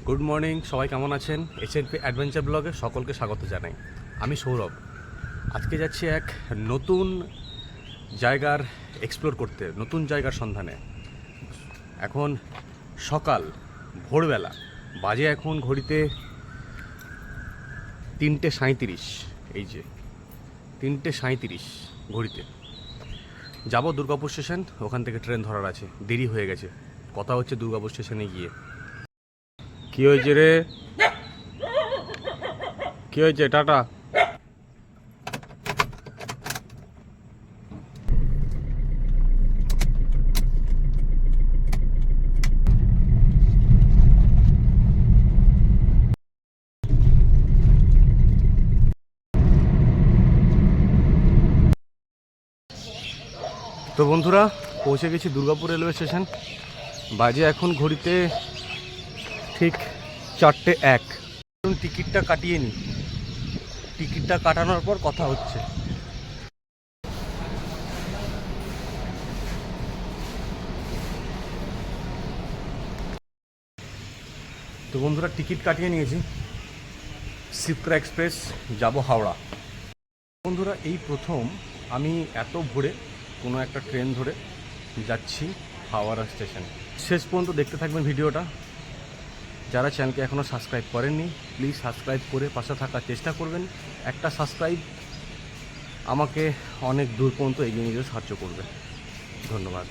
Good morning, সবাই কেমন আছেন? এসএনপি অ্যাডভেঞ্চার ব্লগে সকলকে স্বাগত জানাই। আমি সৌরভ। আজকে যাচ্ছি এক নতুন জায়গার এক্সপ্লোর করতে, নতুন জায়গার সন্ধানে। এখন সকাল, ভোরবেলা, বাজে এখন ঘড়িতে 3:37। এই যে 3:37 ঘড়িতে যাব দুর্গাপুর স্টেশন। ওখান থেকে ট্রেন ধরার আছে, দেরি হয়ে গেছে। কথা হচ্ছে দুর্গাপুর স্টেশনে গিয়ে। কি হয়েছে রে? কি হয়েছে? টাটা। তো বন্ধুরা, পৌঁছে গেছি দুর্গাপুর রেলওয়ে স্টেশন। বাজে এখন ঘড়িতে ঠিক 4:01। টিকিটটা কাটিয়ে নিই, টিকিটটা কাটানোর পর কথা হচ্ছে। তো বন্ধুরা, টিকিট কাটিয়ে নিয়েছি। শিপ্রা এক্সপ্রেস, যাব হাওড়া। বন্ধুরা, এই প্রথম আমি এত ভোরে কোনো একটা ট্রেন ধরে যাচ্ছি হাওড়া স্টেশন। শেষ পর্যন্ত দেখতে থাকবেন ভিডিওটা। যারা চ্যানেলকে এখনও সাবস্ক্রাইব করেননি, প্লিজ সাবস্ক্রাইব করে পাশে থাকার চেষ্টা করবেন। একটা সাবস্ক্রাইব আমাকে অনেক দূর পর্যন্ত এগিয়ে নিয়ে যেতে সাহায্য করবে। ধন্যবাদ।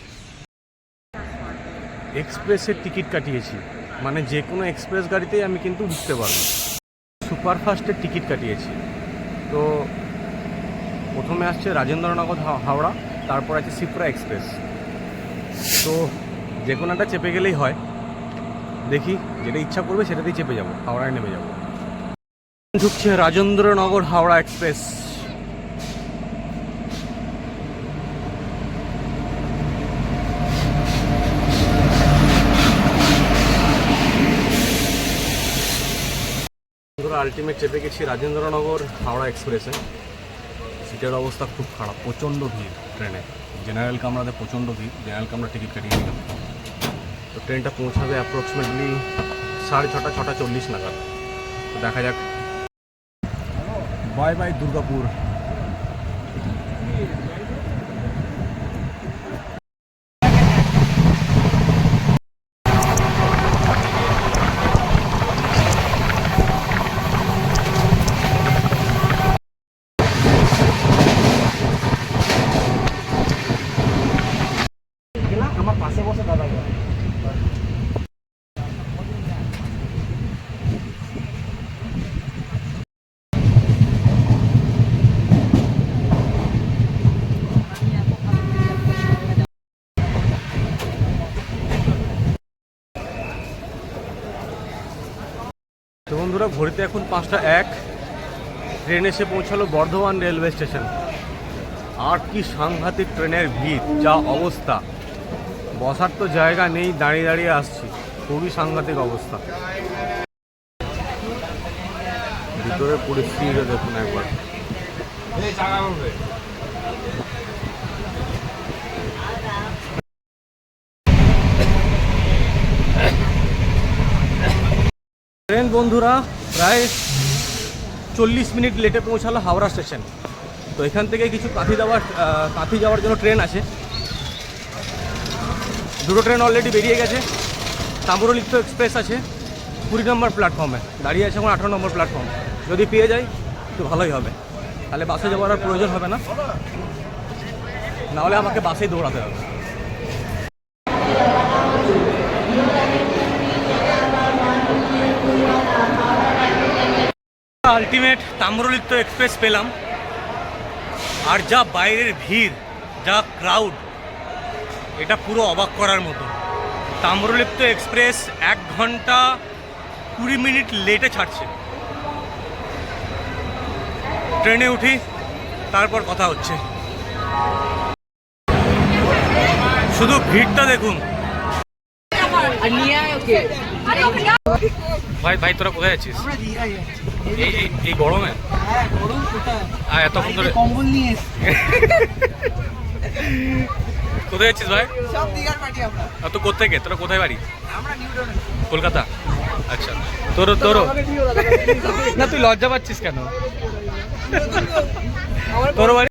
এক্সপ্রেসের টিকিট কাটিয়েছি, মানে যে কোনো এক্সপ্রেস গাড়িতেই আমি কিন্তু উঠতে পারবো। সুপারফাস্টের টিকিট কাটিয়েছি। তো প্রথমে আসছে রাজেন্দ্রনগর হাওড়া, তারপর আছে শিপ্রা এক্সপ্রেস। তো যে কোনো একটা চেপে গেলেই হয়। দেখি, যেটা ইচ্ছা করবে সেটাতেই চেপে যাব, হাওড়ায় নেমে যাব। ঢুকছে রাজেন্দ্রনগর হাওড়া এক্সপ্রেস। আলটিমেট চেপে গেছি রাজেন্দ্রনগর হাওড়া এক্সপ্রেসে। সিটের অবস্থা খুব খারাপ, প্রচণ্ড ভিড় ট্রেনে। জেনারেল কামরাতে প্রচণ্ড ভিড়। জেনারেল কামরা টিকিট কাটিয়ে নিলাম। তো ট্রেনটা পৌঁছাবে অ্যাপ্রক্সিমেটলি 6:30, 6:40 নাগাদ। তো দেখা যাক। Bye bye Durgapur. আমার পাশে বসে দাদা। তো বন্ধুরা, ঘড়িতে এখন 5:01। ট্রেন এসে পৌঁছালো বর্ধমান রেলওয়ে স্টেশন। আর কি সাংঘাতিক ট্রেনের ভিড়, যা অবস্থা! বসার তো জায়গা নেই, দাঁড়িয়ে দাঁড়িয়ে আসছি। খুবই সাংঘাতিক অবস্থা। ভিতরের পরিস্থিতিটা দেখুন একবার। ট্রেন বন্ধুরা প্রায় 40 মিনিট লেটে পৌঁছালো হাওড়া স্টেশন। তো এখান থেকে কিছু কাঁথি যাওয়ার জন্য ট্রেন আছে। দুটো ট্রেন অলরেডি বেরিয়ে গেছে। তাম্রলিপ্ত এক্সপ্রেস আছে 20 নম্বর প্ল্যাটফর্মে, দাঁড়িয়ে আছে এখন 18 নম্বর প্ল্যাটফর্ম। যদি পেয়ে যাই তো ভালোই হবে, তাহলে বাসে যাওয়ার আর প্রয়োজন হবে না, নাহলে আমাকে বাসেই দৌড়াতে হবে। আলটিমেট তাম্রলিপ্ত এক্সপ্রেস পেলাম। আর যা বাইরের ভিড়, যা ক্রাউড, এটা পুরো অবাক করার মতো। তাম্রলিপ্ত এক্সপ্রেস 1 ঘন্টা 20 মিনিট লেটে ছাড়ছে। ট্রেনে উঠি, তারপর কথা হচ্ছে। শুধু ভিড়টা দেখুন। ভাই ভাই, তোরা কোথায় আছিস? এই গরমে? আর এতক্ষণ ধরে কম্বল নিয়ে কোথায় যাচ্ছিস ভাই? সব দিঘার পার্টি আমরা। তো কোথেকে, তোরা কোথায় বাড়ি? আমরা নিউটনে। কলকাতা। আচ্ছা, তোরও না, তুই লজ্জা পাচ্ছিস কেন? তোর বাড়ি?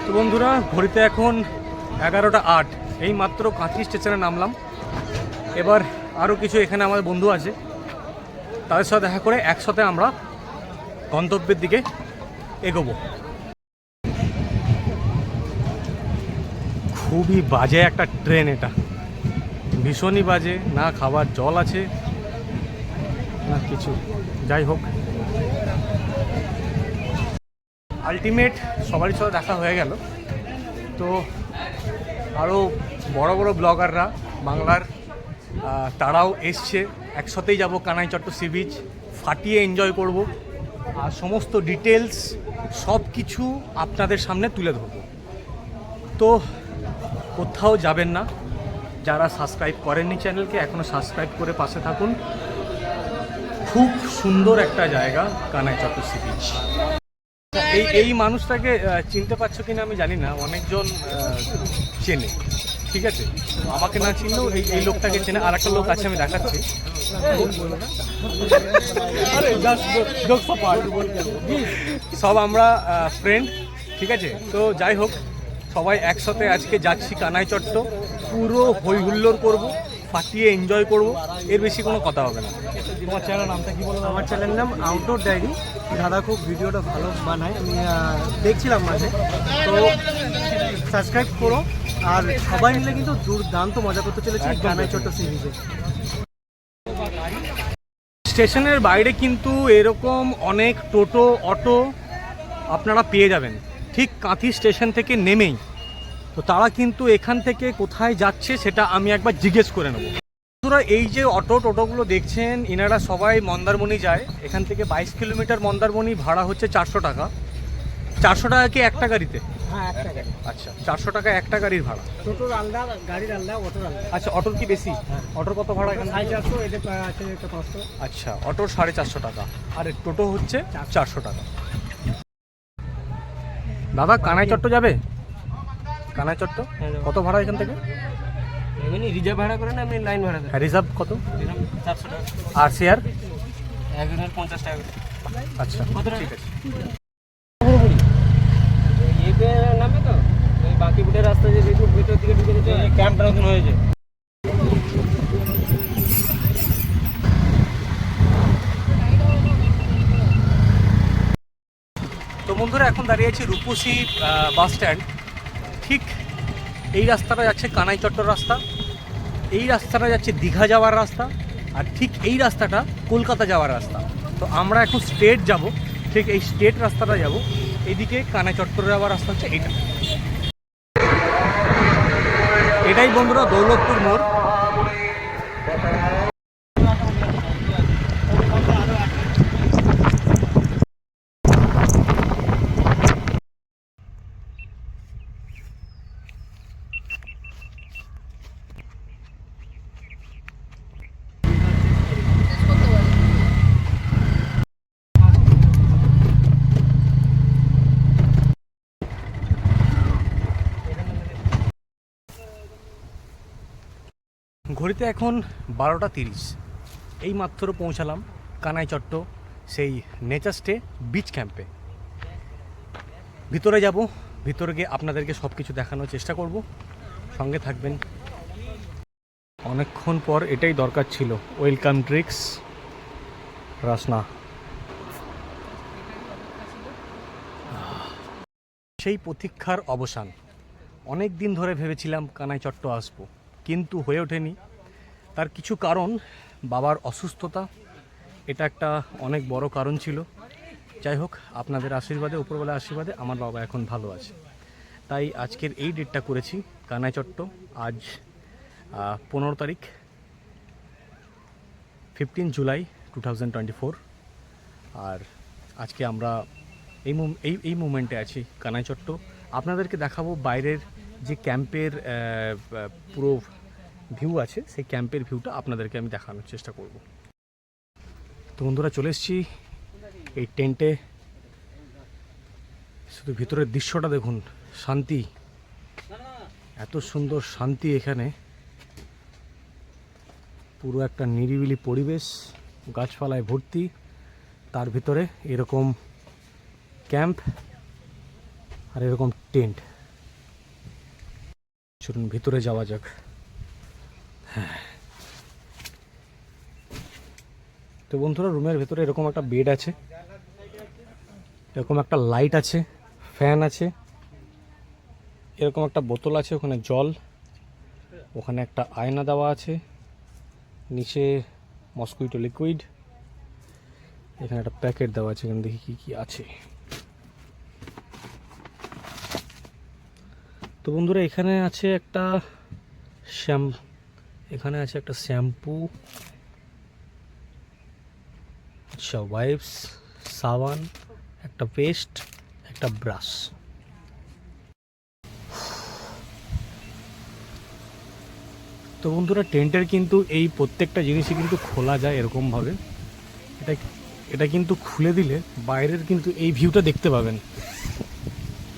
তো বন্ধুরা, ঘড়িতে এখন 11:08। এই মাত্র কাঁথি স্টেশনে নামলাম। এবার আরও কিছু এখানে আমাদের বন্ধু আছে, তাদের সাথে দেখা করে একসাথে আমরা গন্তব্যের দিকে এগোবো। খুবই বাজে একটা ট্রেন এটা, ভীষণই বাজে। না খাবার জল আছে না কিছু। যাই হোক, আলটিমেট সবারই সাথে দেখা হয়ে গেল। তো আরও বড় বড় ব্লগাররা বাংলার তারাও এসছে। একসাথেই যাব কানাইচট্ট সি বিচ, ফাটিয়ে এনজয় করব, আর সমস্ত ডিটেলস সব কিছু আপনাদের সামনে তুলে ধরব। তো কোথাও যাবেন না, যারা সাবস্ক্রাইব করেননি চ্যানেলকে এখনও সাবস্ক্রাইব করে পাশে থাকুন। খুব সুন্দর একটা জায়গা কানাইচট্ট সি বিচ। এই মানুষটাকে চিনতে পারছো কিনা আমি জানি না, অনেকজন চেনে, ঠিক আছে? আমাকে না চিনলেও এই লোকটাকে চেনে। আর একটা লোক আছে, আমি দেখাচ্ছি। সব আমরা ফ্রেন্ড, ঠিক আছে? তো যাই হোক, সবাই একসাথে আজকে যাচ্ছি কানাইচট্ট। পুরো হই হুল্লোড় করবো, ফাটিয়ে এনজয় করব, এর বেশি কোনো কথা হবে না। তোমার চ্যানেল নামটা কি বলো? আমার চ্যানেলের নাম আউটডোর ডায়েরি। দাদা খুব ভিডিওটা ভালো বানায়, আমি দেখছিলাম মাঝে। তো সাবস্ক্রাইব করো, আর সবাই মিলে কিন্তু দুর্দান্ত মজা করতে চলেছে কানাইচট্ট সি বিচে। স্টেশনের বাইরে কিন্তু এরকম অনেক টোটো, অটো আপনারা পেয়ে যাবেন ঠিক কাঁথি স্টেশন থেকে নেমেই। তো তারা কিন্তু এখান থেকে কোথায় যাচ্ছে সেটা আমি একবার জিজ্ঞেস করে নেব। বন্ধুরা, এই যে টোটোগুলো দেখছেন, ইনারা সবাই মন্দারমণি যায়। এখান থেকে 22 কিলোমিটার মন্দারমণি, ভাড়া হচ্ছে 400 টাকা। 400 টাকা কি একটা গাড়িতে? হ্যাঁ, একটা গাড়ি। আচ্ছা, 400 টাকা একটা গাড়ির ভাড়া। টোটোর আলাদা, গাড়ির আলাদা, অটোর আলাদা। আচ্ছা, অটোর কি বেশি? অটোর কত ভাড়া এখানে? 450, এটা আছে 500। আচ্ছা, অটোর 450 টাকা, আর টোটো হচ্ছে 400 টাকা। দাদা, কানাইচট্ট যাবে? কানাইচট্ট কত ভাড়া এখান থেকে? এমনি রিজার্ভ ভাড়া করে না, এমনি লাইন ভাড়া করে। রিজার্ভ কত? 400 টাকা। আর শেয়ার? একজনের 50 টাকা। আচ্ছা, ঠিক আছে। এতে নামবে তো, ওই বাকি বুটের রাস্তা যে ভিতর দিকে ঢুকে যেতে ক্যাম্পটা নতুন হয়েছে। তো বন্ধুরা, এখন দাঁড়িয়ে আছি রূপসী বাস স্ট্যান্ড। ঠিক এই রাস্তাটা যাচ্ছে কানাইচট্ট রাস্তা, এই রাস্তাটা যাচ্ছে দীঘা যাওয়ার রাস্তা, আর ঠিক এই রাস্তাটা কলকাতা যাওয়ার রাস্তা। তো আমরা এখন স্ট্রেট যাব, ঠিক এই স্ট্রেট রাস্তাটা যাব। এইদিকে কানাইচট্ট যাওয়ার রাস্তা হচ্ছে এইটা। এটাই বন্ধুরা দৌলতপুর মোড়। ঘড়িতে এখন 12:30। এই মাত্র পৌঁছালাম কানাইচট্ট সেই নেচার স্টে বিচ ক্যাম্পে। ভিতরে যাব, ভিতরে গিয়ে আপনাদেরকে সব কিছু দেখানোর চেষ্টা করব, সঙ্গে থাকবেন। অনেকক্ষণ পর এটাই দরকার ছিল, ওয়েলকাম ড্রিঙ্কস রাসনা। সেই প্রতীক্ষার অবসান। অনেক দিন ধরে ভেবেছিলাম কানাইচট্ট আসবো, কিন্তু হয়ে ওঠেনি। তার কিছু কারণ, বাবার অসুস্থতা, এটা একটা অনেক বড় কারণ ছিল। যাই হোক, আপনাদের আশীর্বাদে, উপরবেলার আশীর্বাদে আমার বাবা এখন ভালো আছে। তাই আজকের এই ডেটটা করেছি কানাইচট্ট। আজ 15 তারিখ 15 জুলাই 2024। আর আজকে আমরা এই মুমেন্টে আছি কানাইচট্ট। আপনাদেরকে দেখাবো বাইরের যে ক্যাম্পের পুরো ভিউ আছে, সেই ক্যাম্পের ভিউটা আপনাদেরকে আমি দেখানোর চেষ্টা করব। তো বন্ধুরা, চলে এসেছি এই টেন্টে। শুধু ভিতরের দৃশ্যটা দেখুন, শান্তি, এত সুন্দর শান্তি এখানে। পুরো একটা নিরিবিলি পরিবেশ, গাছপালায় ভর্তি, তার ভিতরে এরকম ক্যাম্প আর এরকম টেন্ট। চলুন ভিতরে যাওয়া যাক। হ্যাঁ, তো বন্ধুরা, রুমের ভেতরে এরকম একটা বেড আছে, এরকম একটা লাইট আছে, ফ্যান আছে, এরকম একটা বোতল আছে, ওখানে জল, ওখানে একটা আয়না দেওয়া আছে, নিচে মসকুইটো লিকুইড, এখানে একটা প্যাকেট দেওয়া আছে। এখানে দেখি কি কি আছে। তো বন্ধুরা, এখানে আছে একটা শ্যাম্পু, আচ্ছা, ওয়াইপস, সাবান, একটা পেস্ট, একটা ব্রাশ। তো বন্ধুরা, টেন্টের কিন্তু এই প্রত্যেকটা জিনিসই কিন্তু খোলা যায় এরকমভাবে। এটা কিন্তু খুলে দিলে বাইরের কিন্তু এই ভিউটা দেখতে পাবেন।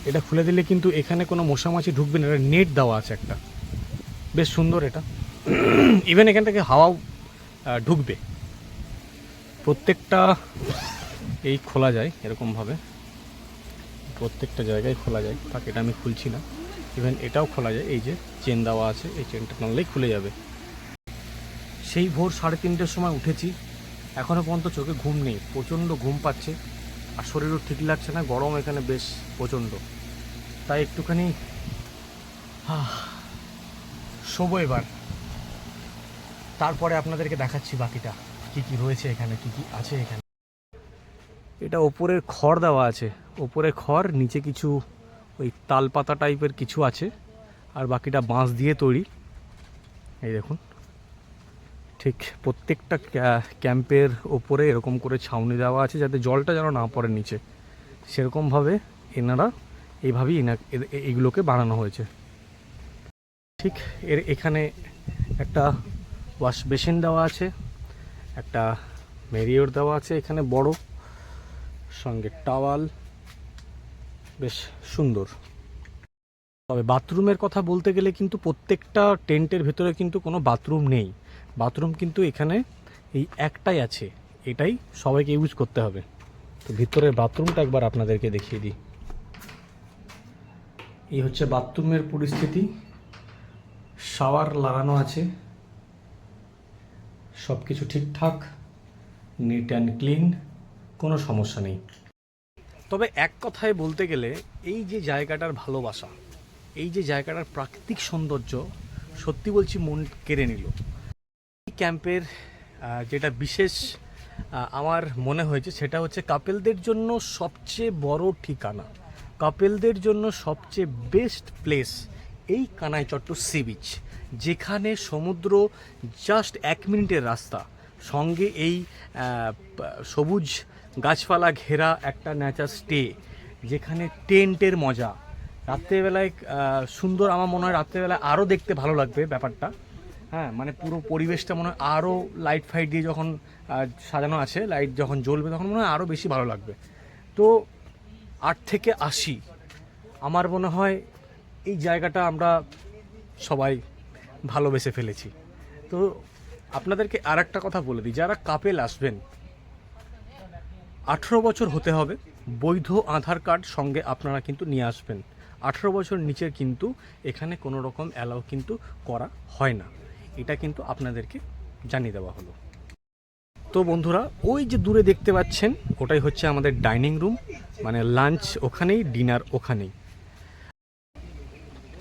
এটা খুলে দিলে কিন্তু এখানে কোনো মশামাছি ঢুকবে না। এটা নেট দেওয়া আছে একটা, বেশ সুন্দর এটা। ইভেন এখান থেকে হাওয়াও ঢুকবে। প্রত্যেকটা এই খোলা যায় এরকমভাবে, প্রত্যেকটা জায়গায় খোলা যায়। থাক, এটা আমি খুলছি না। ইভেন এটাও খোলা যায়, এই যে চেন দেওয়া আছে, এই চেনটা টানলেই খুলে যাবে। সেই ভোর 3:30টার সময় উঠেছি, এখনও পর্যন্ত চোখে ঘুম নেই, প্রচণ্ড ঘুম পাচ্ছে আর শরীরও ঠিক লাগছে না, গরম এখানে বেশ প্রচণ্ড। তাই একটুখানি শোবো এবার, তারপরে আপনাদেরকে দেখাচ্ছি বাকিটা কি কি রয়েছে এখানে, কি কি আছে এখানে। এটা ওপরের খড় দেওয়া আছে, ওপরে খড়, নিচে কিছু ওই তালপাতা টাইপের কিছু আছে, আর বাকিটা বাঁশ দিয়ে তৈরি। এই দেখুন, ঠিক প্রত্যেকটা ক্যাম্পের ওপরে এরকম করে ছাউনি দেওয়া আছে, যাতে জলটা যেন না পড়ে নিচে। সেরকমভাবে এনারা এইভাবেই এইগুলোকে বানানো হয়েছে। ঠিক এখানে একটা ওয়াশ বেসিন দেওয়া আছে, একটা মেরিওর দেওয়া আছে এখানে বড়, সঙ্গে টাওয়াল, বেশ সুন্দর। তবে বাথরুমের কথা বলতে গেলে কিন্তু প্রত্যেকটা টেন্টের ভেতরে কিন্তু কোনো বাথরুম নেই। বাথরুম কিন্তু এখানে এই একটাই আছে, এটাই সবাইকে ইউজ করতে হবে। তো ভিতরের বাথরুমটা একবার আপনাদেরকে দেখিয়ে দিই। এই হচ্ছে বাথরুমের পরিস্থিতি। শাওয়ার লাগানো আছে, সব কিছু ঠিকঠাক, নিট অ্যান্ড ক্লিন, কোনো সমস্যা নেই। তবে এক কথায় বলতে গেলে এই যে জায়গাটার ভালোবাসা, এই যে জায়গাটার প্রাকৃতিক সৌন্দর্য, সত্যি বলছি মন কেড়ে নিল। এই ক্যাম্পের যেটা বিশেষ আমার মনে হয়েছে, সেটা হচ্ছে কাপেলদের জন্য সবচেয়ে বড় ঠিকানা, কাপেলদের জন্য সবচেয়ে বেস্ট প্লেস এই কানাইচট্ট সি বিচ, যেখানে সমুদ্র জাস্ট 1 মিনিটের রাস্তা, সঙ্গে এই সবুজ গাছপালা ঘেরা একটা ন্যাচার স্টে, যেখানে টেন্টের মজা। রাত্রেবেলায় সুন্দর, আমার মনে হয় রাত্রেবেলায় আরও দেখতে ভালো লাগবে ব্যাপারটা। হ্যাঁ, মানে পুরো পরিবেশটা মনে হয় আরও লাইট ফাইট দিয়ে যখন সাজানো আছে, লাইট যখন জ্বলবে তখন মনে হয় আরও বেশি ভালো লাগবে। তো 8 থেকে 80 আমার মনে হয় এই জায়গাটা আমরা সবাই ভালোবেসে ফেলেছি। তো আপনাদেরকে আর একটা কথা বলে দিই, যারা কাপেল আসবেন 18 বছর হতে হবে, বৈধ আধার কার্ড সঙ্গে আপনারা কিন্তু নিয়ে আসবেন। 18 বছর নিচের কিন্তু এখানে কোনো রকম অ্যালাউ কিন্তু করা হয় না, এটা কিন্তু আপনাদেরকে জানিয়ে দেওয়া হলো। তো বন্ধুরা, ওই যে দূরে দেখতে পাচ্ছেন, ওটাই হচ্ছে আমাদের ডাইনিং রুম, মানে লাঞ্চ ওখানেই, ডিনার ওখানেই।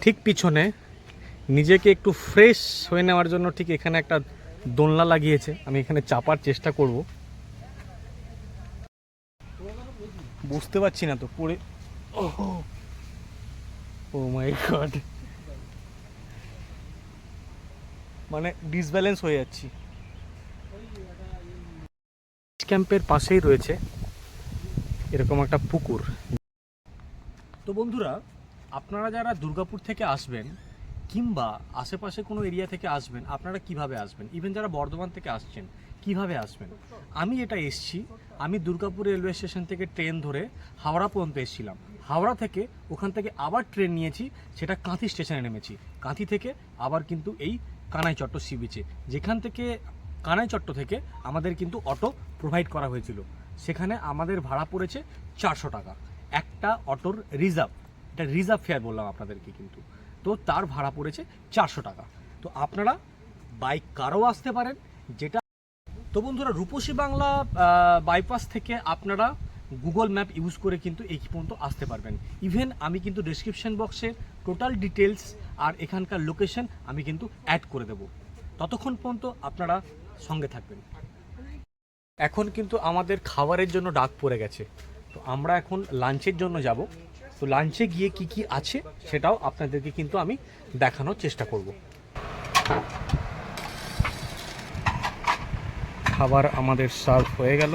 ঠিক পিছনে নিজেকে একটু ফ্রেশ হয়ে নেওয়ার জন্য ঠিক এখানে একটা দোলনা লাগিয়েছে, আমি এখানে চাপার চেষ্টা করব। বুঝতে পারছি না তো পড়ে, ও মাই গড, মানে ডিসব্যালেন্স হয়ে যাচ্ছি। ক্যাম্পের পাশেই রয়েছে এরকম একটা পুকুর। তো বন্ধুরা, আপনারা যারা দুর্গাপুর থেকে আসবেন কিংবা আশেপাশে কোনো এরিয়া থেকে আসবেন, আপনারা কিভাবে আসবেন, ইভেন যারা বর্ধমান থেকে আসছেন কিভাবে আসবেন। আমি এটা এসছি, আমি দুর্গাপুর রেলওয়ে স্টেশন থেকে ট্রেন ধরে হাওড়া পর্যন্ত এসেছিলাম। হাওড়া থেকে ওখান থেকে আবার ট্রেন নিয়েছি, সেটা কাঁথি স্টেশনে নেমেছি। কাঁথি থেকে আবার কিন্তু এই কানাইচট্ট সি বিচে, যেখান থেকে কানাইচট্ট থেকে আমাদের কিন্তু অটো প্রোভাইড করা হয়েছিল। সেখানে আমাদের ভাড়া পড়েছে 400 টাকা একটা অটোর রিজার্ভ। এটা রিজার্ভ ফেয়ার বললাম আপনাদেরকে, কিন্তু তো তার ভাড়া পড়েছে 400 টাকা। তো আপনারা বাইক কারও আসতে পারেন যেটা। তো বন্ধুরা, রূপসী বাংলা বাইপাস থেকে আপনারা গুগল ম্যাপ ইউজ করে কিন্তু এই পর্যন্ত আসতে পারবেন। ইভেন আমি কিন্তু ডেসক্রিপশন বক্সে টোটাল ডিটেলস আর এখানকার লোকেশন আমি কিন্তু অ্যাড করে দেব। ততক্ষণ পর্যন্ত আপনারা সঙ্গে থাকবেন। এখন কিন্তু আমাদের খাবারের জন্য ডাক পড়ে গেছে, তো আমরা এখন লাঞ্চের জন্য যাব। তো লাঞ্চে গিয়ে কি কি আছে সেটাও আপনাদেরকে কিন্তু আমি দেখানোর চেষ্টা করব। খাবার আমাদের সার্ভ হয়ে গেল।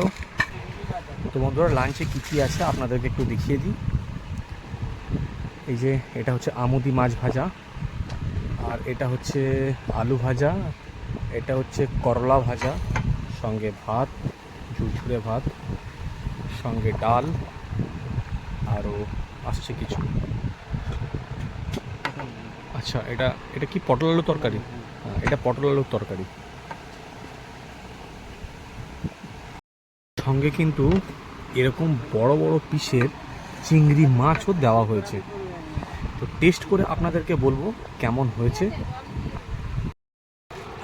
তো বন্ধুরা, লাঞ্চে কী কী আছে আপনাদেরকে একটু দেখিয়ে দিই। এই যে এটা হচ্ছে আমুদি মাছ ভাজা, আর এটা হচ্ছে আলু ভাজা, এটা হচ্ছে করলা ভাজা, সঙ্গে ভাত, ঝুরঝুরে ভাত, সঙ্গে ডাল, আরও আসছে কিছু। আচ্ছা, এটা কি পটল আলুর তরকারি? এটা পটল আলুর তরকারি। সঙ্গে কিন্তু এরকম বড় বড় পিসের চিংড়ি মাছও দেওয়া হয়েছে। তো টেস্ট করে আপনাদেরকে বলবো কেমন হয়েছে।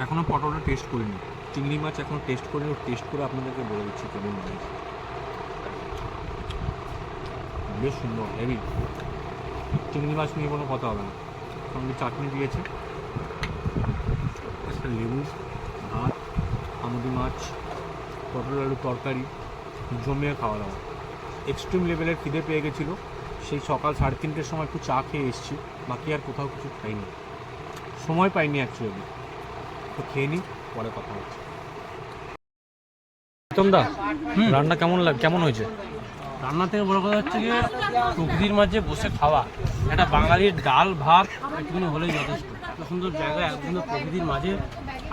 এখনও পটলটা টেস্ট করিনি, চিংড়ি মাছ এখনও টেস্ট করিনি। টেস্ট করে আপনাদেরকে বলে দিচ্ছি কেমন হয়েছে। বেশ সুন্দর, হেভি। চিংড়ি মাছ নিয়ে কোনো কথা হবে না। সঙ্গে চাটনি দিয়েছে, একটা লেবু, ভাত, আমুদি মাছ, পটল আলুর তরকারি, জমিয়ে খাওয়া দাওয়া। এক্সট্রিম লেভেলের খিদে পেয়ে গেছিলো, সেই সকাল 3:30টার সময় একটু চা খেয়ে এসেছি, বাকি আর কোথাও কিছু খাইনি, সময় পাইনি অ্যাকচুয়ালি। তো খেয়ে নিই, পরে কথা হচ্ছে। প্রীতমদা, রান্না কেমন হয়েছে? রান্না থেকে বড় কথা হচ্ছে গিয়ে প্রকৃতির মাঝে বসে খাওয়া। একটা বাঙালির ডাল ভাত একটুখানি হলেই যথেষ্ট। এত সুন্দর জায়গা, একদিন প্রকৃতির মাঝে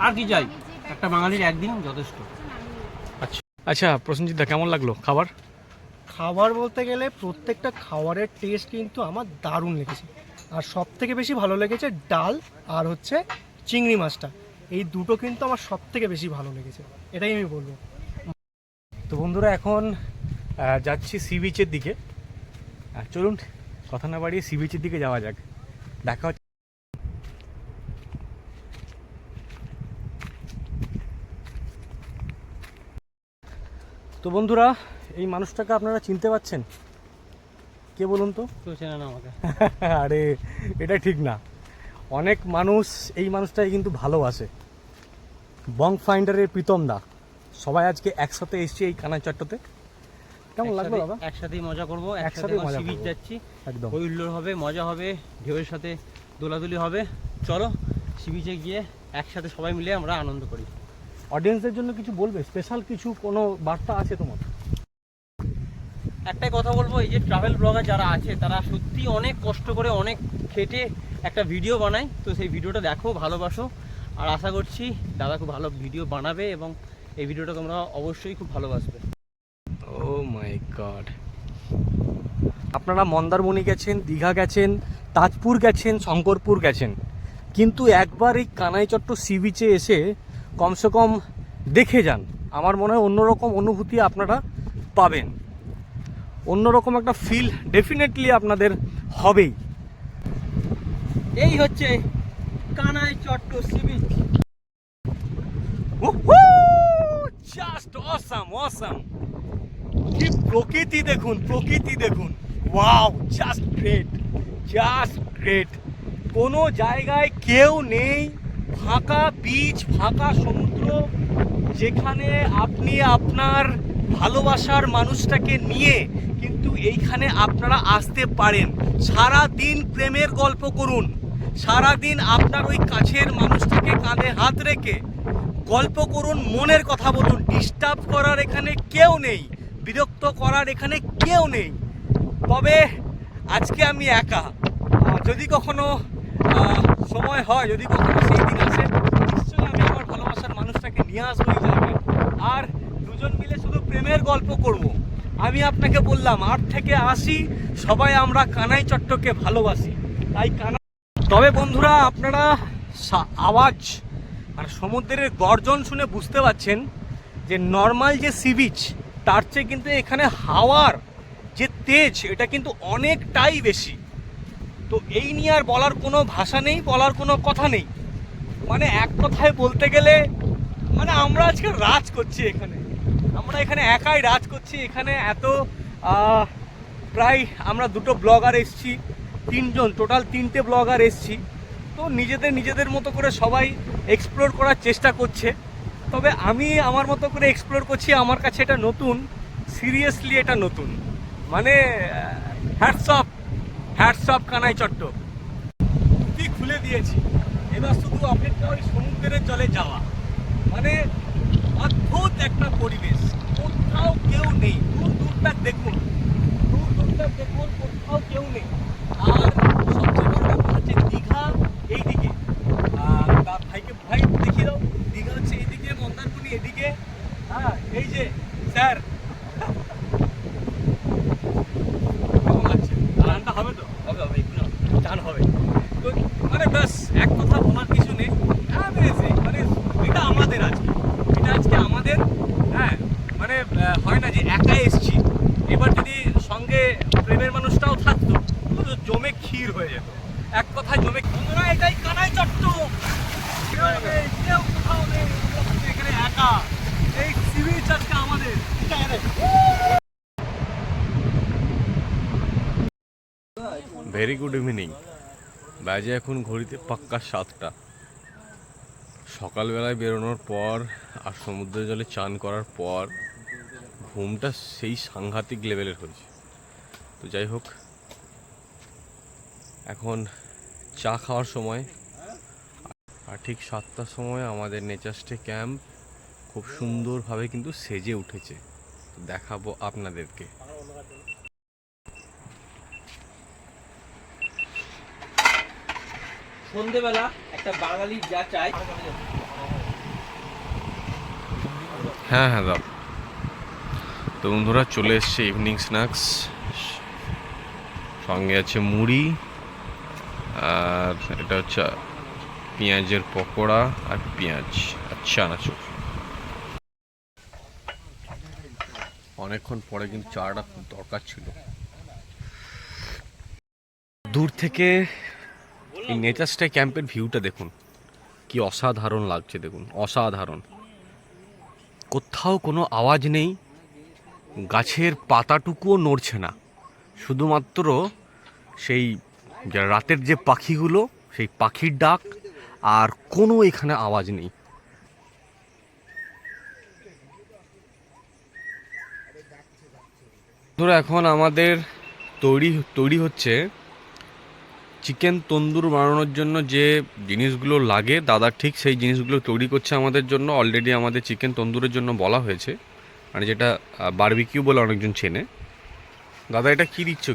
আর কি চাই, একটা বাঙালির একদিন যথেষ্ট। আচ্ছা প্রসেনজিৎদা, কেমন লাগলো খাবার? খাবার বলতে গেলে প্রত্যেকটা খাবারের টেস্ট কিন্তু আমার দারুণ লেগেছে। আর সব থেকে বেশি ভালো লেগেছে ডাল আর হচ্ছে চিংড়ি মাছটা, এই দুটো কিন্তু আমার সব থেকে বেশি ভালো লেগেছে, এটাই আমি বলবো। তো বন্ধুরা, এখন যাচ্ছি সি বিচের দিকে। চলুন কথা না বাড়িয়ে সি বিচের দিকে যাওয়া যাক। দেখা হচ্ছে। তো বন্ধুরা, এই মানুষটাকে আপনারা চিনতে পারছেন? কে বলুন তো? কেউ চেনে না আমাকে। আরে এটা ঠিক না, অনেক মানুষ এই মানুষটাকে কিন্তু ভালোবাসে। বং ফাইন্ডারের প্রীতমদা, সবাই আজকে একসাথে এসছি এই কানাইচট্টতে। কেমন লাগলো দাদা? একসাথেই মজা করবো, একসাথে সি বিচ যাচ্ছি, একদম হুল্লোড় হবে, মজা হবে, ঢেউয়ের সাথে দোলাদুলি হবে। চলো সি বিচে গিয়ে একসাথে সবাই মিলে আমরা আনন্দ করি। অডিয়েন্সদের জন্য কিছু বলবে? স্পেশাল কিছু কোনো বার্তা আছে তোমার? একটাই কথা বলবো, এই যে ট্রাভেল ব্লগার যারা আছে তারা সত্যি অনেক কষ্ট করে, অনেক খেটে একটা ভিডিও বানায়। তো সেই ভিডিওটা দেখো, ভালোবাসো, আর আশা করছি দাদা খুব ভালো ভিডিও বানাবে এবং এই ভিডিওটা তোমরা অবশ্যই খুব ভালোবাসবে। ও মাই গড! আপনারা মন্দারমণি গেছেন, দীঘা গেছেন, তাজপুর গেছেন, শঙ্করপুর গেছেন, কিন্তু একবার এই কানাইচট্ট সি বিচে এসে কমসে কম দেখে যান। আমার মনে হয় অন্যরকম অনুভূতি আপনারা পাবেন, অন্যরকম একটা ফিল ডেফিনেটলি আপনাদের হবেই। এই হচ্ছে কানাইচট্ট sea beach. Just awesome, awesome! কি প্রকৃতি দেখুন, প্রকৃতি দেখুন, wow! Just great, just great. কোনো জায়গায় কেউ নেই, ফাঁকা বিচ, ফাঁকা সমুদ্র, যেখানে আপনি আপনার ভালোবাসার মানুষটাকে নিয়ে কিন্তু এইখানে আপনারা আসতে পারেন। সারা দিন প্রেমের গল্প করুন, সারা দিন আপনার ওই কাছের মানুষটাকে কাঁধে হাত রেখে গল্প করুন, মনের কথা বলুন। ডিস্টার্ব করার এখানে কেউ নেই, বিরক্ত করার এখানে কেউ নেই। তবে আজকে আমি একা, যদি কখনো সময় হয়, যদি কখনো সেই দিন আসে, নিশ্চয়ই আমি আমার ভালোবাসার মানুষটাকে নিয়ে আসবো এই জায়গায়, আর দুজন মিলে শুধু প্রেমের গল্প করব। আমি আপনাকে বললাম 8 থেকে 80 সবাই আমরা কানাই চট্টকে ভালোবাসি, তাই কানাই। তবে বন্ধুরা, আপনারা আওয়াজ আর সমুদ্রের গর্জন শুনে বুঝতে পারছেন যে নর্মাল যে সি বিচ তার চেয়ে কিন্তু এখানে হাওয়ার যে তেজ এটা কিন্তু অনেকটাই বেশি। তো এই নিয়ে আর বলার কোনো ভাষা নেই, বলার কোনো কথা নেই। মানে এক কথায় বলতে গেলে মানে আমরা আজকে রাজ করছি এখানে, আমরা এখানে একাই রাজ করছি। এখানে এত প্রায় আমরা 2টো ব্লগার এসছি, 3জন টোটাল 3টে ব্লগার এসছি। তো নিজেদের মতো করে সবাই এক্সপ্লোর করার চেষ্টা করছে। তবে আমি আমার মতো করে এক্সপ্লোর করছি, আমার কাছে এটা নতুন, সিরিয়াসলি এটা নতুন। মানে হ্যাটস অফ কানাই চট্ট, টুপি খুলে দিয়েছি, এবার শুধু অপেক্ষা ওই সমুদ্রের জলে যাওয়া। মানে অদ্ভুত একটা পরিবেশ, কোথাও কেউ নেই, দূরটা দেখুন, কোথাও কেউ নেই। আর সবচেয়ে বড় ব্যাপার হচ্ছে দীঘা এইদিকে, ভাই দেখিয়ে দাও, দীঘা হচ্ছে এইদিকে, মন্দারমণি এদিকে। হ্যাঁ, এই যে স্যার, কেমন লাগছে? রানটা হবে তো? হবে, চান হবে তো। মানে ব্যাস এক কথা বলার কিছু নেই। মানে এটা আমাদের আজকে আমাদের। হ্যাঁ, মানে হয় না যে একা এসছি, এবার যদি সঙ্গে প্রেমের মানুষটাও থাকতো তো জমে ক্ষীর হয়ে যেত, এক কথায় জমে। বন্ধুরা, এটাই কানাই চট্ট, কেউ নেই, কেউ কোথাও নেই, এখানে একা। এই সি বিচ আজকে আমাদের। Very good evening. বাজে এখন ঘড়িতে পাক্কা 7টা। সকালবেলায় বেরোনোর পর আর সমুদ্রের জলে চান করার পর ঘুমটা সেই সাংঘাতিক লেভেলের হয়েছে। তো যাই হোক, এখন চা খাওয়ার সময়, আর ঠিক 7টার সময় আমাদের নেচার স্টে ক্যাম্প খুব সুন্দরভাবে কিন্তু সেজে উঠেছে, দেখাবো আপনাদেরকে। সন্ধেবেলা একটা বাঙালি যা চাই। হ্যাঁ দাও। তো বন্ধুরা, চলে এসছে ইভিনিং স্ন্যাক্স, সঙ্গে আছে মুড়ি, আর এটা হচ্ছে পেঁয়াজের পকোড়া আর পেঁয়াজ আর চানাচুর। অনেকক্ষণ পরে কিন্তু চাটা খুব দরকার ছিল। দূর থেকে এই নেচার স্টে ক্যাম্পের ভিউটা দেখুন, কি অসাধারণ লাগছে। দেখুন, অসাধারণ। কোথাও কোনো আওয়াজ নেই, গাছের পাতাটুকুও নড়ছে না, শুধুমাত্র সেই রাতের যে পাখিগুলো, সেই পাখির ডাক, আর কোনো এখানে আওয়াজ নেই। ধরো এখন আমাদের তৈরি হচ্ছে চিকেন তন্দুর বানানোর জন্য যে জিনিসগুলো লাগে, দাদা ঠিক সেই জিনিসগুলো তৈরি করছে আমাদের জন্য। অলরেডি আমাদের চিকেন তন্দুরের জন্য বলা হয়েছে, মানে যেটা বারবিকিউ বলে অনেকজন চেনে। দাদা এটা কি দিচ্ছ?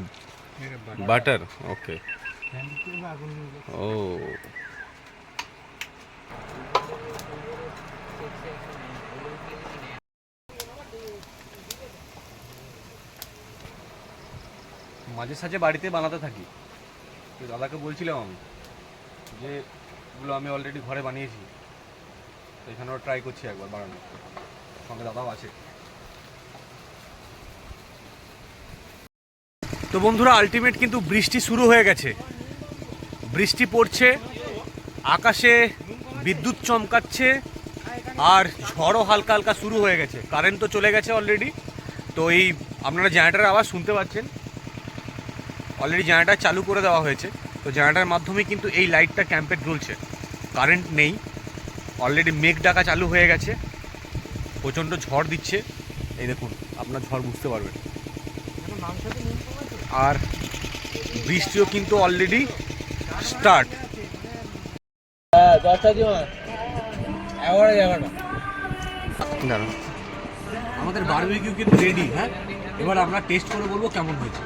বাটার। ওকে। ও, মাঝে সাঝে বাড়িতে বানাতে থাকি। তো দাদাকে বলছিলাম আমি যে এগুলো আমি অলরেডি ঘরে বানিয়েছি, তো এখানেও ট্রাই করছি একবার বানানোর, সঙ্গে দাদাও আছে। তো বন্ধুরা, আলটিমেট কিন্তু বৃষ্টি শুরু হয়ে গেছে, বৃষ্টি পড়ছে, আকাশে বিদ্যুৎ চমকাচ্ছে, আর ঝড়ও হালকা হালকা শুরু হয়ে গেছে। কারেন্ট তো চলে গেছে অলরেডি। তো এই আপনারা জেনারেটারের আওয়াজ শুনতে পাচ্ছেন, অলরেডি জেনারেটার চালু করে দেওয়া হয়েছে। তো জেনারেটারের মাধ্যমে কিন্তু এই লাইটটা ক্যাম্পে জ্বলছে। কারেন্ট নেই, অলরেডি মেঘ ডাকা চালু হয়ে গেছে, প্রচণ্ড ঝড় দিচ্ছে। এই দেখুন, আপনার ঝড় বুঝতে পারবেন। আর বৃষ্টিও কিন্তু অলরেডি স্টার্ট। আমাদের বারবিকিউ কিন্তু রেডি। হ্যাঁ, এবার আমরা টেস্ট করে বলবো কেমন হয়েছে।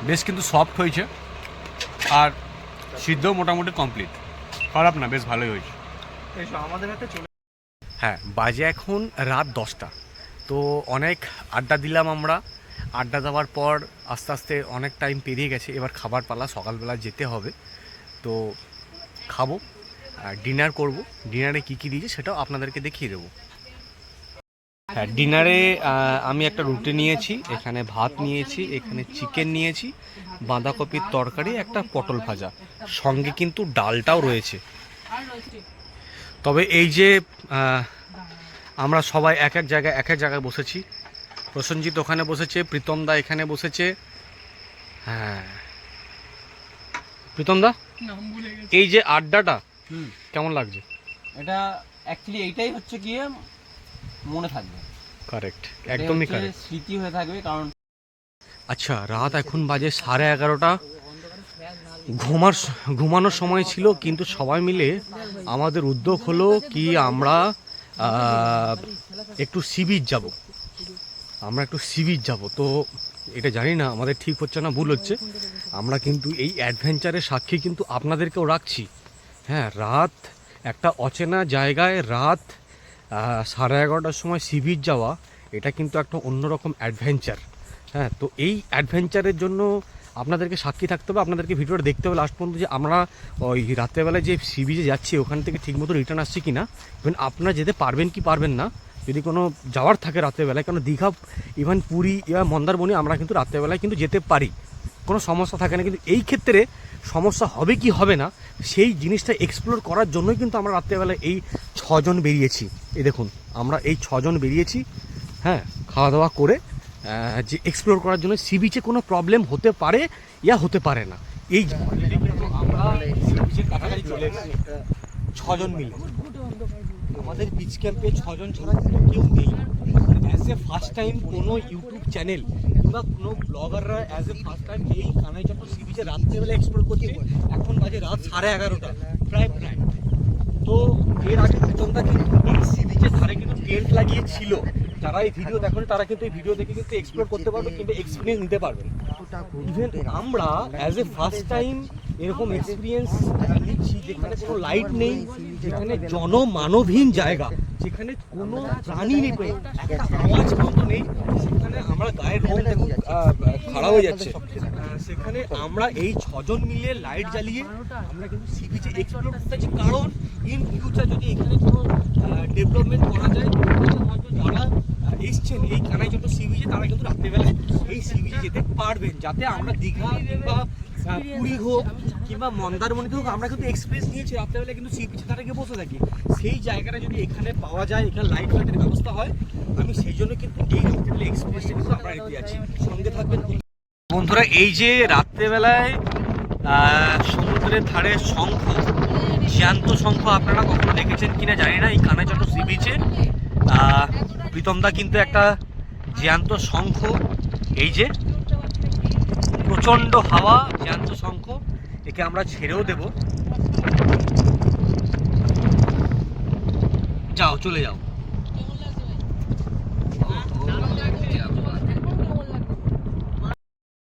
বেশ কিন্তু সফট হয়েছে, আর সিদ্ধ মোটামুটি কমপ্লিট, খারাপ না, বেশ ভালোই হয়েছে। আমাদের হাতে চলে। হ্যাঁ, বাজে এখন রাত 10টা। তো অনেক আড্ডা দিলাম আমরা। আড্ডা দেওয়ার পর আস্তে আস্তে অনেক টাইম পেরিয়ে গেছে। এবার খাবার পালা, সকালবেলা যেতে হবে। তো খাবো, ডিনার করব। ডিনারে কী কী দিয়েছে সেটাও আপনাদেরকে দেখিয়ে দেবো। হ্যাঁ, ডিনারে আমি একটা রুটি নিয়েছি, এখানে ভাত নিয়েছি, এখানে চিকেন নিয়েছি, বাঁধাকপির তরকারি, একটা পটল ভাজা, সঙ্গে কিন্তু ডালটাও রয়েছে। তবে এই যে আমরা সবাই এক এক জায়গায় বসেছি। প্রসেনজিৎ ওখানে বসেছে, প্রীতম দা এখানে বসেছে। হ্যাঁ প্রীতম দা, এই যে আড্ডাটা কেমন লাগছে? এটা অ্যাকচুয়ালি এইটাই হচ্ছে গিয়ে মনে থাকবে। কারেক্ট, একদমই কারেক্ট, স্মৃতি হয়ে থাকবে। কারণ আচ্ছা, রাত এখন বাজে 11:30। ঘুমানোর সময় ছিল, কিন্তু সবাই মিলে আমাদের উদ্যোগ হলো কি আমরা একটু সি বিচ যাব। তো এটা জানি না আমাদের ঠিক হচ্ছে না ভুল হচ্ছে। আমরা কিন্তু এই অ্যাডভেঞ্চারের সাক্ষী কিন্তু আপনাদেরকেও রাখছি। হ্যাঁ, রাত একটা অচেনা জায়গায় রাত 11:30টার সময় সি বিচ যাওয়া, এটা কিন্তু একটা অন্যরকম অ্যাডভেঞ্চার। হ্যাঁ, তো এই অ্যাডভেঞ্চারের জন্য আপনাদেরকে সাক্ষী থাকতে হবে, আপনাদেরকে ভিডিওটা দেখতে হবে লাস্ট পর্যন্ত, যে আমরা ওই রাত্রেবেলায় যে সি বিচে যাচ্ছি ওখান থেকে ঠিকমতো রিটার্ন আসছি কি না। ইভেন আপনারা যেতে পারবেন কি পারবেন না, যদি কোনো যাওয়ার থাকে রাত্রেবেলায়, কারণ দীঘা, ইভেন পুরী, মন্দারমণি আমরা কিন্তু রাত্রেবেলায় কিন্তু যেতে পারি, কোনো সমস্যা থাকে না। কিন্তু এই ক্ষেত্রে সমস্যা হবে কি হবে না, সেই জিনিসটা এক্সপ্লোর করার জন্যই কিন্তু আমরা রাত্রেবেলায় এই 6 জন বেরিয়েছি। এই দেখুন, আমরা এই 6 জন বেরিয়েছি। হ্যাঁ, খাওয়া দাওয়া করে যে এক্সপ্লোর করার জন্য। সি বিচে কোনো প্রবলেম হতে পারে ইয়া হতে পারে না। এই আমরা সি বিচের কাছাকাছি চলে এসেছি 6 জন মিলে। আমাদের বিচ ক্যাম্পে 6 জন ছাড়া কেউ নেই। অ্যাজ এ ফার্স্ট টাইম কোনো ইউটিউব চ্যানেল কিংবা কোনো ব্লগাররা অ্যাজ এ ফার্স্ট টাইম এই কানাইচট্ট সি বিচে রাত্রেবেলা এক্সপ্লোর করছে। এখন বাজে রাত 11:30 প্রায়। তো এর আগে প্রথমটা কিন্তু এই সি বিচের ধারে কিন্তু টেন্ট লাগিয়েছিল। যারা এই ভিডিও দেখেন তারা কিন্তু এই ভিডিও দেখে কিন্তু এক্সপ্লোর করতে পারবে, কিন্তু এক্সপিরিয়েন্স নিতে পারবেন। ইভেন আমরা অ্যাজ এ ফার্স্ট টাইম এরকম এক্সপিরিয়েন্স নিচ্ছি, যেখানে কোনো লাইট নেই, যেখানে জনমানবহীন জায়গা, যেখানে কোনো প্রাণী নেই, একটা আওয়াজ পর্যন্ত নেই, সেখানে আমরা গায়ের রং খাড়া হয়ে যাচ্ছে। সেখানে আমরা এই 6 জন মিলে লাইট জ্বালিয়ে আমরা কিন্তু সি বিচে এক্সপ্লোর করতেছি। কারণ ইন ফিউচার যদি এখানে কোনো ডেভেলপমেন্ট করা যায়, যারা এসছেন এই কানাইচট্ট সি বিচে তারা কিন্তু রাত্রেবেলায় এই সি বিচে যেতে পারবেন, যাতে আমরা দীঘা কিংবা পুরী হোক কিংবা মন্দারমণিতে হোক আমরা কিন্তু এক্সপিরিয়েন্স নিয়েছি। রাত্রেবেলায় কিন্তু সি বিচে তারা গিয়ে বসে থাকি, সেই জায়গাটা যদি এখানে পাওয়া যায়, এখানে লাইট ফাইটের ব্যবস্থা হয়, আমি সেই জন্য কিন্তু এই রাত্রেবেলা এক্সপিরিয়েন্সটা কিন্তু আমরা নিতে যাচ্ছি। সঙ্গে থাকবেন বন্ধুরা। এই যে রাত্রেবেলায় সমুদ্রের ধারে শঙ্খ, জ্যান্ত শঙ্খ আপনারা কখনো দেখেছেন কিনা জানি না। এই কানাইচট্ট সি বিচে প্রীতমদা কিন্তু একটা জ্যান্ত শঙ্খ, এই যে প্রচণ্ড হাওয়া, জ্যান্ত শঙ্খ, একে আমরা ছেড়েও দেব। যাও, চলে যাও।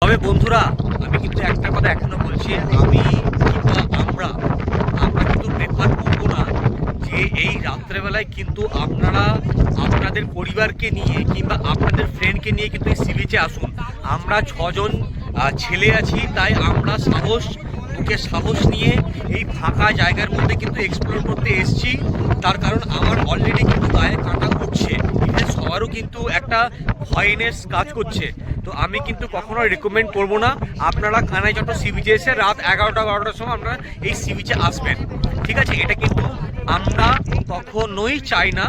তবে বন্ধুরা, আমি কিন্তু একটা কথা এখনো বলছি, আমি কিংবা আমরা কিন্তু প্রেফার করবো না যে এই রাত্রেবেলায় কিন্তু আপনারা আপনাদের পরিবারকে নিয়ে কিংবা আপনাদের ফ্রেন্ডকে নিয়ে কিন্তু এই সি বিচে আসুন। আমরা 6 জন ছেলে আছি, তাই আমরা সাহস নিয়ে এই ফাঁকা জায়গার মধ্যে কিন্তু এক্সপ্লোর করতে এসেছি। তার কারণ আমার অলরেডি কিন্তু গায়ে কাঁটা উঠছে, সবারও কিন্তু একটা ভয়নেস কাজ করছে। তো আমি কিন্তু কখনোই রেকমেন্ড করবো না আপনারা কানাইচট সি বিচে এসে রাত 11টা-12টার সময় আপনারা এই সি বিচে আসবেন, ঠিক আছে? এটা কিন্তু আমরা কখনোই চাই না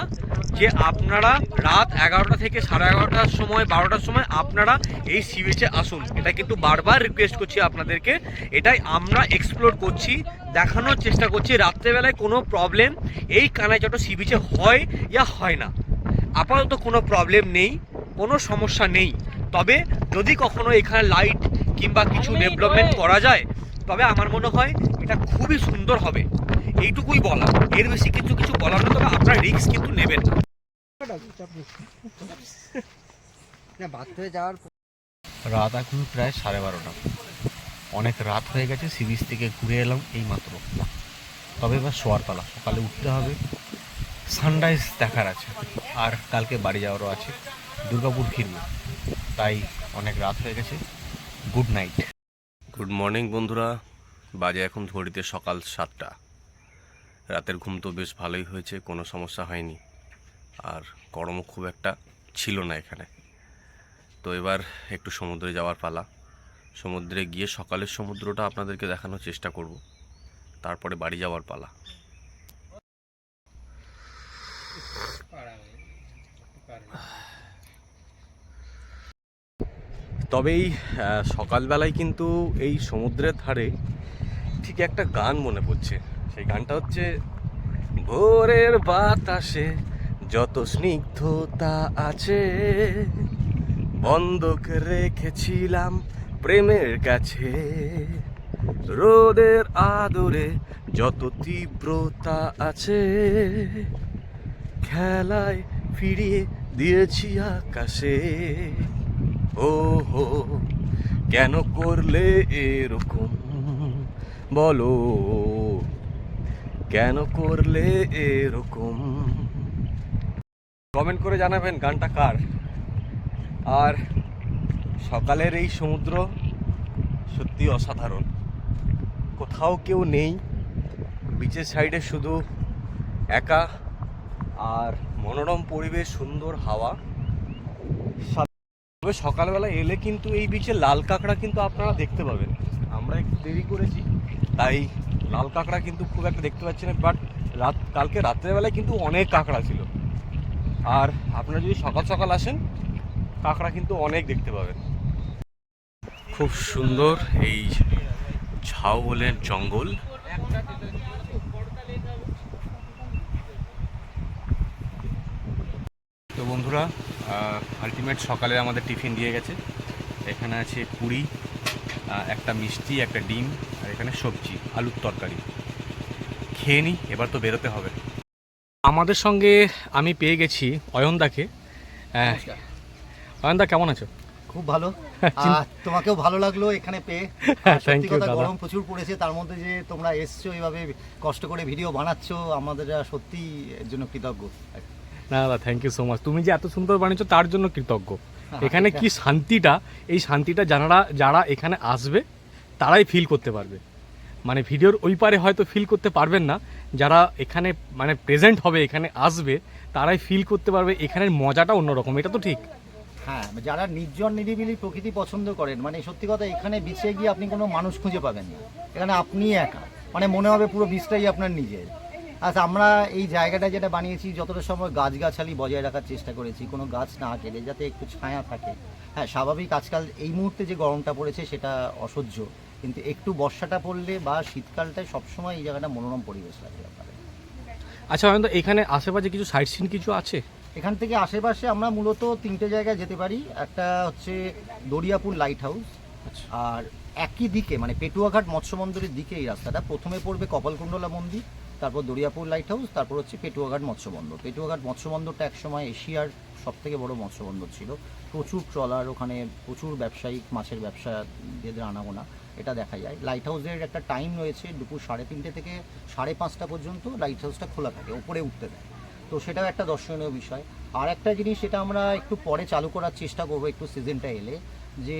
যে আপনারা রাত 11টা থেকে 11:30টার সময় 12টার সময় আপনারা এই সি বিচে আসুন। এটা কিন্তু বারবার রিকোয়েস্ট করছি আপনাদেরকে, এটাই আমরা এক্সপ্লোর করছি, দেখানোর চেষ্টা করছি রাত্রেবেলায় কোনো প্রবলেম এই কানাইচট সি বিচে হয় ইয়া হয় না। আপাতত কোনো প্রবলেম নেই, কোনো সমস্যা নেই। তবে যদি কখনো এখানে লাইট কিংবা কিছু ডেভেলপমেন্ট করা যায় তবে আমার মনে হয় এটা খুবই সুন্দর হবে, এইটুকুই বলা, এর বেশি কিছু বলার না। তবে আপনার রিস্ক কিন্তু নেবেন না। রাত এখন প্রায় 12:30, অনেক রাত হয়ে গেছে, সি বিচ থেকে ঘুরে এলাম এই মাত্র। তবে এবার শোয়ার পালা, সকালে উঠতে হবে, সানরাইজ দেখার আছে, আর কালকে বাড়ি যাওয়ারও আছে, দুর্গাপুর ফিরবো, তাই অনেক রাত হয়ে গেছে। গুড নাইট, গুড মর্নিং বন্ধুরা। বাজে এখন ঘড়িতে সকাল 7টা। রাতের ঘুম তো বেশ ভালোই হয়েছে, কোনো সমস্যা হয়নি, আর গরমও খুব একটা ছিল না এখানে। তো এবার একটু সমুদ্রে যাওয়ার পালা, সমুদ্রে গিয়ে সকালের সমুদ্রটা আপনাদেরকে দেখানোর চেষ্টা করব, তারপরে বাড়ি যাওয়ার পালা। তবে এই সকালবেলায় কিন্তু এই সমুদ্রের ধারে ঠিক একটা গান মনে পড়ছে। সেই গানটা হচ্ছে, ভোরের বাতাসে যত স্নিগ্ধতা আছে বন্ধক রেখেছিলাম প্রেমের কাছে, রোদের আদরে যত তীব্রতা আছে খেলায় ফিরিয়ে দিয়েছি আকাশে। ও হো, কেন করলে এরকম বলো, কেন করলে এরকম? কমেন্ট করে জানাবেন গানটা কার। আর সকালের এই সমুদ্র সত্যি অসাধারণ, কোথাও কেউ নেই, বিচের সাইডে শুধু একা, আর মনোরম পরিবেশ, সুন্দর হাওয়া। তবে সকালবেলা এলে কিন্তু এই বিচে লাল কাঁকড়া কিন্তু আপনারা দেখতে পাবেন। আমরা একটু দেরি করেছি তাই লাল কাঁকড়া কিন্তু খুব একটা দেখতে পাচ্ছি না, বাট কালকে রাত্রেবেলায় কিন্তু অনেক কাঁকড়া ছিল। আর আপনারা যদি সকাল সকাল আসেন কাঁকড়া কিন্তু অনেক দেখতে পাবেন। খুব সুন্দর এই ঝাউবনের জঙ্গল। তো বন্ধুরা, আলটিমেট সকালে আমাদের টিফিন দিয়ে গেছে। এখানে আছে পুরি, একটা মিষ্টি, একটা ডিম, আর এখানে সবজি, আলুর তরকারি। খেয়ে নিই, এবার তো বেরোতে হবে। আমাদের সঙ্গে আমি পেয়ে গেছি অয়নদাকে। অয়নদা কেমন আছো? খুব ভালো, তোমাকেও ভালো লাগলো এখানে পেয়ে। সত্যি কথা, গরম প্রচুর পড়েছে, তার মধ্যে যে তোমরা এসছো এইভাবে কষ্ট করে ভিডিও বানাচ্ছো, আমাদের সত্যি এর জন্য কৃতজ্ঞ। না দাদা, থ্যাংক ইউ সো মাচ। তুমি যে এত সুন্দর বানিয়েছো তার জন্য কৃতজ্ঞ। এখানে কি শান্তিটা, এই শান্তিটা যারা এখানে আসবে তারাই ফিল করতে পারবে। মানে ভিডিওর ওই পারে হয়তো ফিল করতে পারবেন না, যারা এখানে মানে প্রেজেন্ট হবে, এখানে আসবে, তারাই ফিল করতে পারবে এখানের মজাটা অন্যরকম। এটা তো ঠিক। হ্যাঁ, যারা নির্জন নিরিবিলি প্রকৃতি পছন্দ করেন, মানে সত্যি কথা, এখানে বিচে গিয়ে আপনি কোনো মানুষ খুঁজে পাবেন না। এখানে আপনি একা, মানে মনে হবে পুরো বিচটাই আপনার নিজের। আচ্ছা, আমরা এই জায়গাটা যেটা বানিয়েছি, যতটা সময় গাছগাছালি বজায় রাখার চেষ্টা করেছি, কোনো গাছ না কেটে, যাতে একটু ছায়া থাকে। হ্যাঁ, স্বাভাবিক আজকাল এই মুহূর্তে যে গরমটা পড়েছে সেটা অসহ্য, কিন্তু একটু বর্ষাটা পড়লে বা শীতকালটায় সবসময় এই জায়গাটা মনোরম পরিবেশ লাগে আপনাদের। আচ্ছা অয়ন, এখানে আশেপাশে কিছু সাইট সিন কিছু আছে? এখান থেকে আশেপাশে আমরা মূলত 3টে জায়গায় যেতে পারি। একটা হচ্ছে দরিয়াপুর লাইট হাউস, আর একই দিকে মানে পেটুয়াঘাট মৎস্য বন্দরের দিকে এই রাস্তাটা। প্রথমে পড়বে কপালকুণ্ডলা মন্দির, তারপর দরিয়াপুর লাইট হাউস, তারপর হচ্ছে পেটুয়াঘাট মৎস্য বন্দর। পেটুয়াঘাট মৎস্য বন্দরটা একসময় এশিয়ার সবথেকে বড় মৎস্য বন্দর ছিল। প্রচুর ট্রলার, ওখানে প্রচুর ব্যবসায়িক মাছের ব্যবসা দিয়ে আনাগোনা, এটা দেখা যায়। লাইট হাউসের একটা টাইম রয়েছে, দুপুর 3:30 থেকে 5:30 পর্যন্ত লাইট হাউসটা খোলা থাকে, ওপরে উঠতে দেয়। তো সেটাও একটা দর্শনীয় বিষয়। আর একটা জিনিস, সেটা আমরা একটু পরে চালু করার চেষ্টা করবো একটু সিজনটা এলে, যে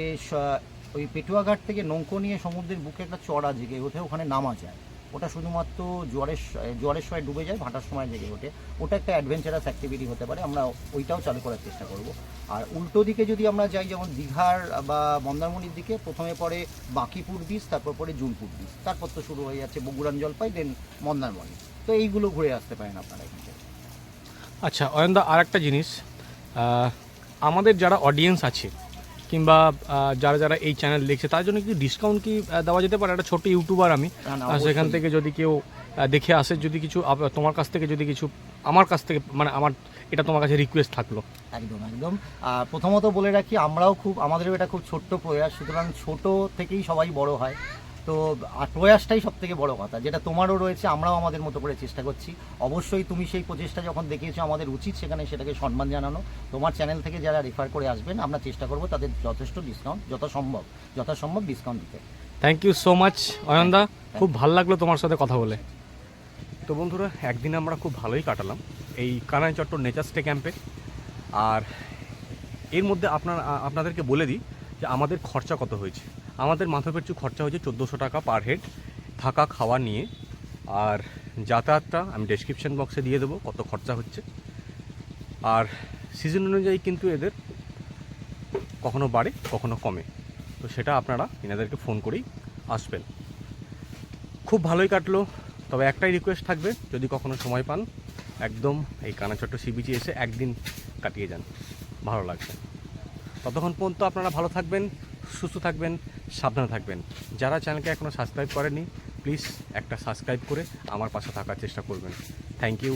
ওই পেটুয়াঘাট থেকে নৌকো নিয়ে সমুদ্রের বুকে একটা চড়া জেগে ওঠে, ওখানে নামা যায়। ওটা শুধুমাত্র জোয়ারের সময় ডুবে যায়, ভাটার সময় জেগে ওঠে। ওটা একটা অ্যাডভেঞ্চারাস অ্যাক্টিভিটি হতে পারে, আমরা ওইটাও চালু করার চেষ্টা করব। আর উল্টো দিকে যদি আমরা যাই, যেমন দীঘার বা মন্দারমণির দিকে, প্রথমে পড়ে বাঁকিপুর বিচ, তারপর পড়ে জুনপুর বিচ, তারপর তো শুরু হয়ে যাচ্ছে বগুড়ান জলপাই, দেন মন্দারমণি। তো এইগুলো ঘুরে আসতে পারেন আপনারা এখান থেকে। আচ্ছা অয়নদা, আর একটা জিনিস, আমাদের যারা অডিয়েন্স আছে কিংবা যারা যারা এই চ্যানেল দেখছে তার জন্য কি ডিসকাউন্ট কি দেওয়া যেতে পারে? একটা ছোট ইউটিউবার আমি, না, সেখান অবশ্যই। থেকে যদি কেউ দেখে আসে, যদি কিছু তোমার কাছ থেকে যদি কিছু আমার কাছ থেকে, মানে আমার এটা তোমার কাছে রিকোয়েস্ট থাকলো। একদম একদম। প্রথমত বলে রাখি, আমাদেরও এটা খুব ছোট্ট প্রয়াস, সুতরাং ছোট থেকেই সবাই বড় হয়। তো প্রয়াসটাই সব থেকে বড় কথা, যেটা তোমারও রয়েছে, আমরাও আমাদের মতো করে চেষ্টা করছি। অবশ্যই তুমি সেই প্রচেষ্টা যখন দেখিয়েছো, আমাদের উচিত সেখানে সেটাকে সম্মান জানানো। তোমার চ্যানেল থেকে যারা রেফার করে আসবেন, আমরা চেষ্টা করব তাদের যথেষ্ট ডিসকাউন্ট যথাসম্ভব ডিসকাউন্ট দিতে। থ্যাংক ইউ সো মাচ অয়নদা, খুব ভালো লাগলো তোমার সাথে কথা বলে। তো বন্ধুরা, একদিন আমরা খুব ভালোই কাটালাম এই কানাই চট্টর নেচার স্টে ক্যাম্পে। আর এর মধ্যে আপনাদেরকে বলে দিই যে আমাদের খরচা কত হয়েছে। আমাদের মাথা পিছু খরচা হয়েছে 1400 টাকা পার হেড, থাকা খাওয়া নিয়ে। আর যাতায়াতটা আমি ডেসক্রিপশন বক্সে দিয়ে দেবো কত খরচা হচ্ছে। আর সিজন অনুযায়ী কিন্তু এদের কখনো বাড়ে কখনো কমে, তো সেটা আপনারা এনাদেরকে ফোন করেই আসবেন। খুব ভালোই কাটলো, তবে একটাই রিকোয়েস্ট থাকবে, যদি কখনো সময় পান একদম এই কানাচট্ট সি বিচে এসে একদিন কাটিয়ে যান, ভালো লাগবে। ততক্ষণ পর্যন্ত আপনারা ভালো থাকবেন, সুস্থ থাকবেন, সাবধানে থাকবেন। যারা চ্যানেলকে এখনও সাবস্ক্রাইব করেনি, প্লিজ একটা সাবস্ক্রাইব করে আমার পাশে থাকার চেষ্টা করবেন। থ্যাংক ইউ,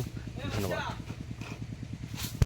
ধন্যবাদ।